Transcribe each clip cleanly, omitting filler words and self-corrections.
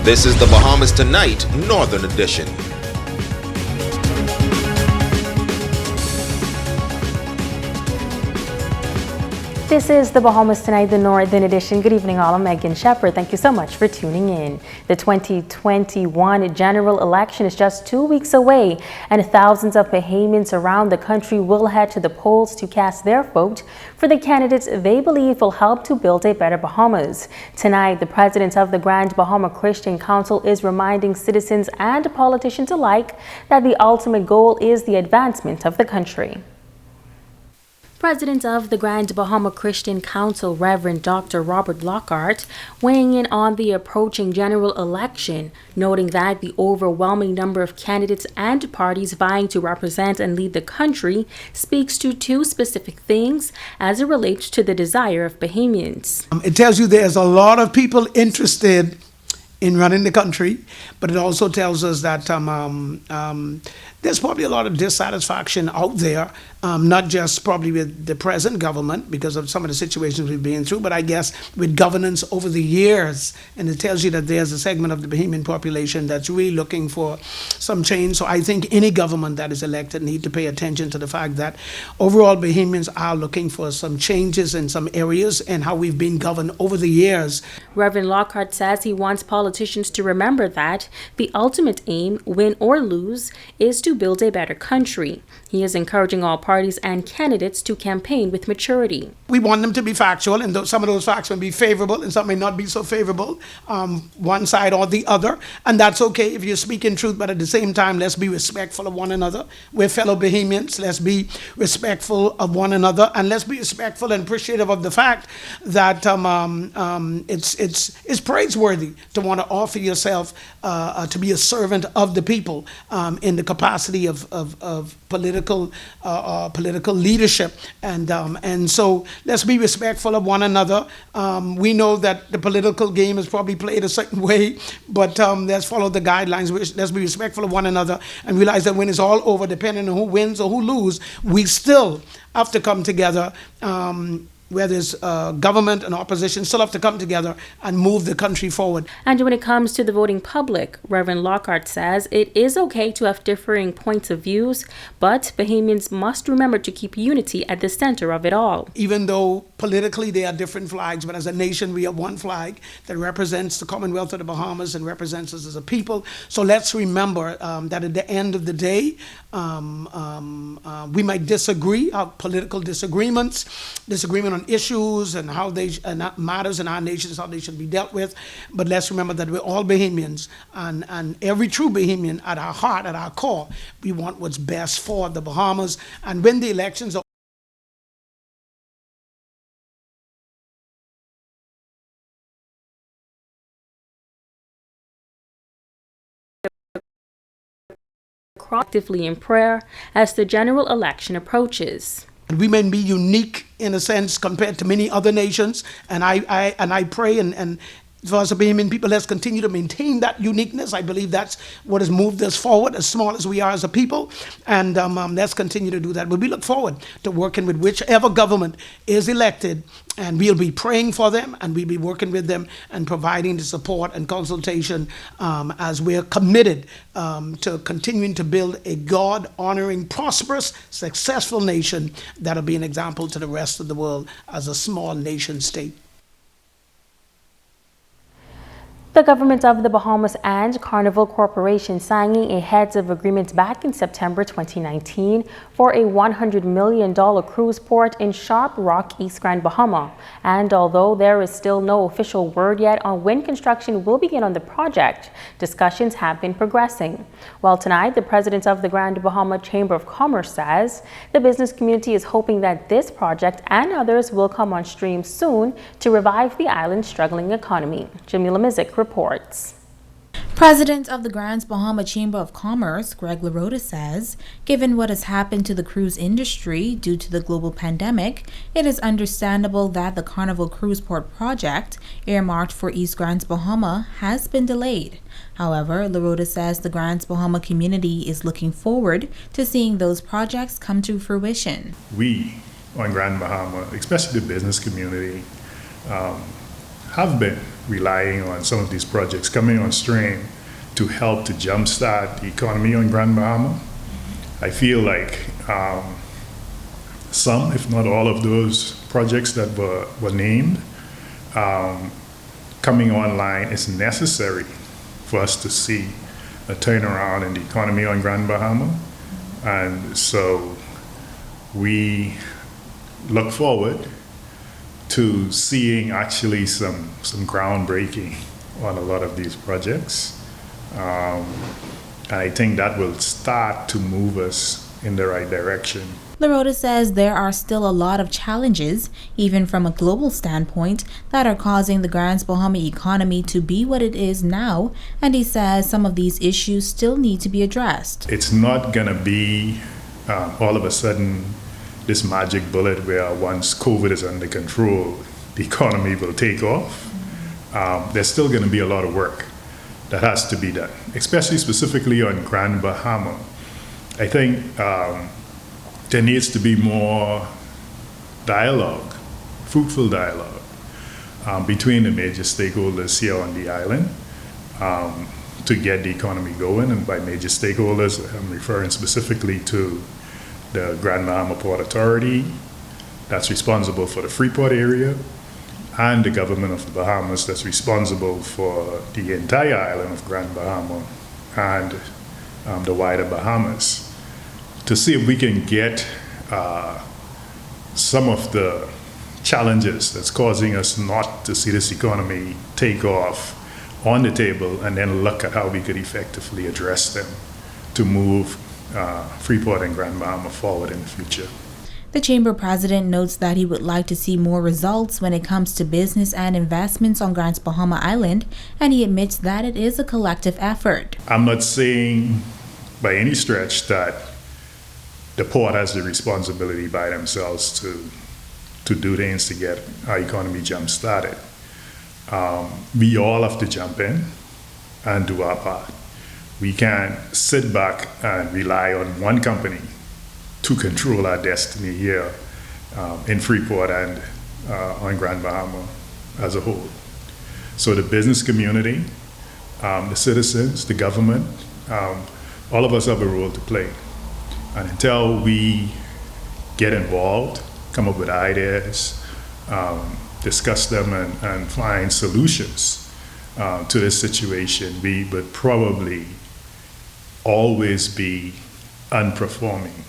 This is the Bahamas Tonight, Northern Edition. This is the Bahamas Tonight, the Northern Edition. Good evening, all. I'm Megan Shepard. Thank you so much for tuning in. The 2021 general election is just 2 weeks away, and thousands of Bahamians around the country will head to the polls to cast their vote for the candidates they believe will help to build a better Bahamas. Tonight, the president of the Grand Bahama Christian Council is reminding citizens and politicians alike that the ultimate goal is the advancement of the country. President of the Grand Bahama Christian Council, Reverend Dr. Robert Lockhart, weighing in on the approaching general election, noting that the overwhelming number of candidates and parties vying to represent and lead the country speaks to two specific things as it relates to the desire of Bahamians. It tells you there's a lot of people interested in running the country, but it also tells us that there's probably a lot of dissatisfaction out there, not just probably with the present government because of some of the situations we've been through, but I guess with governance over the years. And it tells you that there's a segment of the Bahamian population that's really looking for some change. So I think any government that is elected need to pay attention to the fact that overall Bahamians are looking for some changes in some areas and how we've been governed over the years. Reverend Lockhart says he wants politicians to remember that the ultimate aim, win or lose, is to build a better country. He is encouraging all parties and candidates to campaign with maturity. We want them to be factual, and some of those facts may be favorable and some may not be so favorable, one side or the other, and that's okay if you're speaking truth, but at the same time, let's be respectful of one another. We're fellow Bahamians. Let's be respectful of one another, and let's be respectful and appreciative of the fact that it's praiseworthy to want to offer yourself to be a servant of the people in the capacity of political leadership, and so let's be respectful of one another. We know that the political game is probably played a certain way, but let's follow the guidelines. Let's be respectful of one another and realize that when it's all over, depending on who wins or who loses, we still have to come together. Where there's government and opposition, still have to come together and move the country forward. And when it comes to the voting public, Reverend Lockhart says it is okay to have differing points of views, but Bahamians must remember to keep unity at the center of it all. Even though politically there are different flags, but as a nation we have one flag that represents the Commonwealth of the Bahamas and represents us as a people. So let's remember that at the end of the day, we might disagree, have political disagreement on issues and how they matters in our nations, how they should be dealt with. But let's remember that we're all Bahamians, and every true Bahamian at our heart, at our core, we want what's best for the Bahamas. And when the elections are actively in prayer as the general election approaches. we may be unique in a sense compared to many other nations, and I pray and for us Bahamian people, let's continue to maintain that uniqueness. I believe that's what has moved us forward, as small as we are as a people, and let's continue to do that. But we look forward to working with whichever government is elected, and we'll be praying for them, and we'll be working with them and providing the support and consultation as we're committed to continuing to build a God-honoring, prosperous, successful nation that'll be an example to the rest of the world as a small nation state. The government of the Bahamas and Carnival Corporation signing a heads of agreement back in September 2019 for a $100 million cruise port in Sharp Rock, East Grand Bahama. And although there is still no official word yet on when construction will begin on the project, discussions have been progressing. Well, tonight, the president of the Grand Bahama Chamber of Commerce says the business community is hoping that this project and others will come on stream soon to revive the island's struggling economy. Jamila Mizik reports. President of the Grand Bahama Chamber of Commerce, Greg LaRota, says, given what has happened to the cruise industry due to the global pandemic, it is understandable that the Carnival Cruise Port project, earmarked for East Grand Bahama, has been delayed. However, LaRota says the Grand Bahama community is looking forward to seeing those projects come to fruition. We on Grand Bahama, especially the business community, have been relying on some of these projects coming on stream to help to jumpstart the economy on Grand Bahama. I feel like some, if not all of those projects that were named, coming online is necessary for us to see a turnaround in the economy on Grand Bahama. And so we look forward to seeing actually some groundbreaking on a lot of these projects. And I think that will start to move us in the right direction. Lorota says there are still a lot of challenges, even from a global standpoint, that are causing the Grand Bahama economy to be what it is now, and he says some of these issues still need to be addressed. It's not going to be all of a sudden this magic bullet where once COVID is under control, the economy will take off. There's still going to be a lot of work that has to be done, especially specifically on Grand Bahama. I think there needs to be more dialogue, fruitful dialogue, between the major stakeholders here on the island to get the economy going. And by major stakeholders, I'm referring specifically to the Grand Bahama Port Authority, that's responsible for the Freeport area, and the government of the Bahamas, that's responsible for the entire island of Grand Bahama and the wider Bahamas, to see if we can get some of the challenges that's causing us not to see this economy take off on the table, and then look at how we could effectively address them to move Freeport and Grand Bahama forward in the future. The Chamber President notes that he would like to see more results when it comes to business and investments on Grand Bahama Island, and he admits that it is a collective effort. I'm not saying by any stretch that the port has the responsibility by themselves to do things to get our economy jump started. We all have to jump in and do our part. We can't sit back and rely on one company to control our destiny here in Freeport and on Grand Bahama as a whole. So the business community, the citizens, the government, all of us have a role to play. And until we get involved, come up with ideas, discuss them and find solutions to this situation, we would probably always be underperforming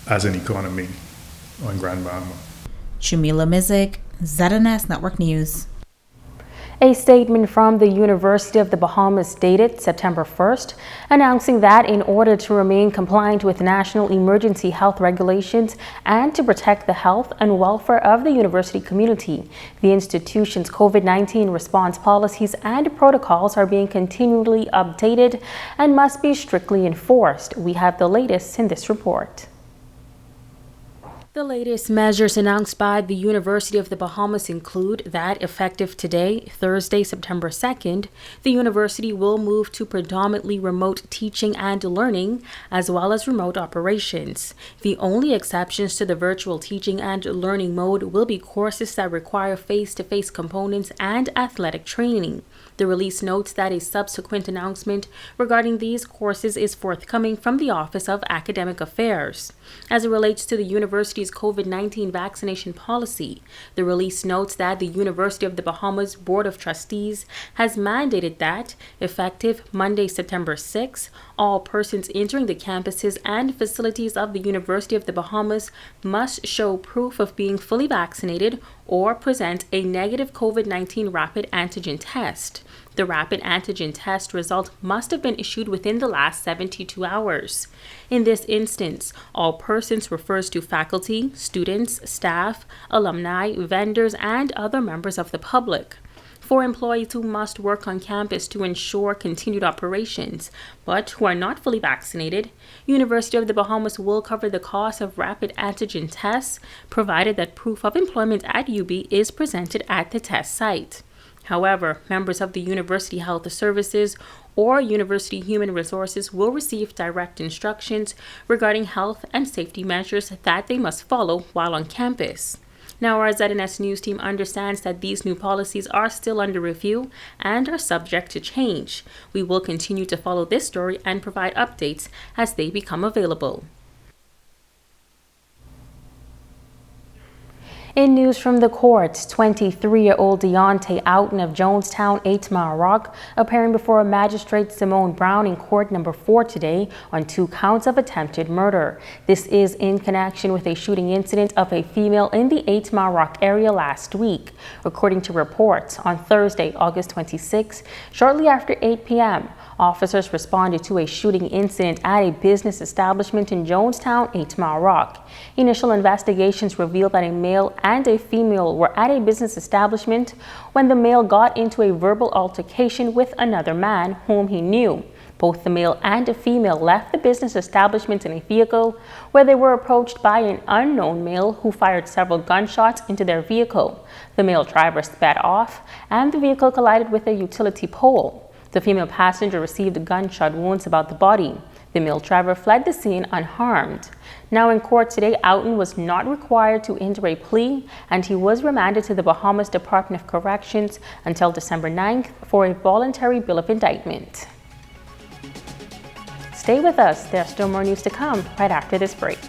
as an economy on Grand Bahama. Shamila Mizik, ZNS Network News. A statement from the University of the Bahamas dated September 1st, announcing that in order to remain compliant with national emergency health regulations and to protect the health and welfare of the university community, the institution's COVID-19 response policies and protocols are being continually updated and must be strictly enforced. We have the latest in this report. The latest measures announced by the University of the Bahamas include that effective today, Thursday, September 2nd, the university will move to predominantly remote teaching and learning, as well as remote operations. The only exceptions to the virtual teaching and learning mode will be courses that require face-to-face components and athletic training. The release notes that a subsequent announcement regarding these courses is forthcoming from the Office of Academic Affairs. As it relates to the university's COVID-19 vaccination policy, the release notes that the University of the Bahamas Board of Trustees has mandated that, effective Monday, September 6, all persons entering the campuses and facilities of the University of the Bahamas must show proof of being fully vaccinated or present a negative COVID-19 rapid antigen test. The rapid antigen test result must have been issued within the last 72 hours. In this instance, all persons refers to faculty, students, staff, alumni, vendors, and other members of the public. For employees who must work on campus to ensure continued operations, but who are not fully vaccinated, University of the Bahamas will cover the cost of rapid antigen tests, provided that proof of employment at UB is presented at the test site. However, members of the University Health Services or University Human Resources will receive direct instructions regarding health and safety measures that they must follow while on campus. Now, our ZNS News team understands that these new policies are still under review and are subject to change. We will continue to follow this story and provide updates as they become available. In news from the courts, 23-year-old Deontay Outen of Jonestown, 8 Mile Rock, appearing before Magistrate Simone Brown in court number 4 today on 2 counts of attempted murder. This is in connection with a shooting incident of a female in the 8 Mile Rock area last week. According to reports, on Thursday, August 26, shortly after 8 p.m., officers responded to a shooting incident at a business establishment in Jonestown, 8 Mile Rock. Initial investigations revealed that a male and a female were at a business establishment when the male got into a verbal altercation with another man whom he knew. Both the male and the female left the business establishment in a vehicle where they were approached by an unknown male who fired several gunshots into their vehicle. The male driver sped off and the vehicle collided with a utility pole. The female passenger received gunshot wounds about the body. The male driver fled the scene unharmed. Now in court today, Outen was not required to enter a plea and he was remanded to the Bahamas Department of Corrections until December 9th for a voluntary bill of indictment. Stay with us. There's still more news to come right after this break.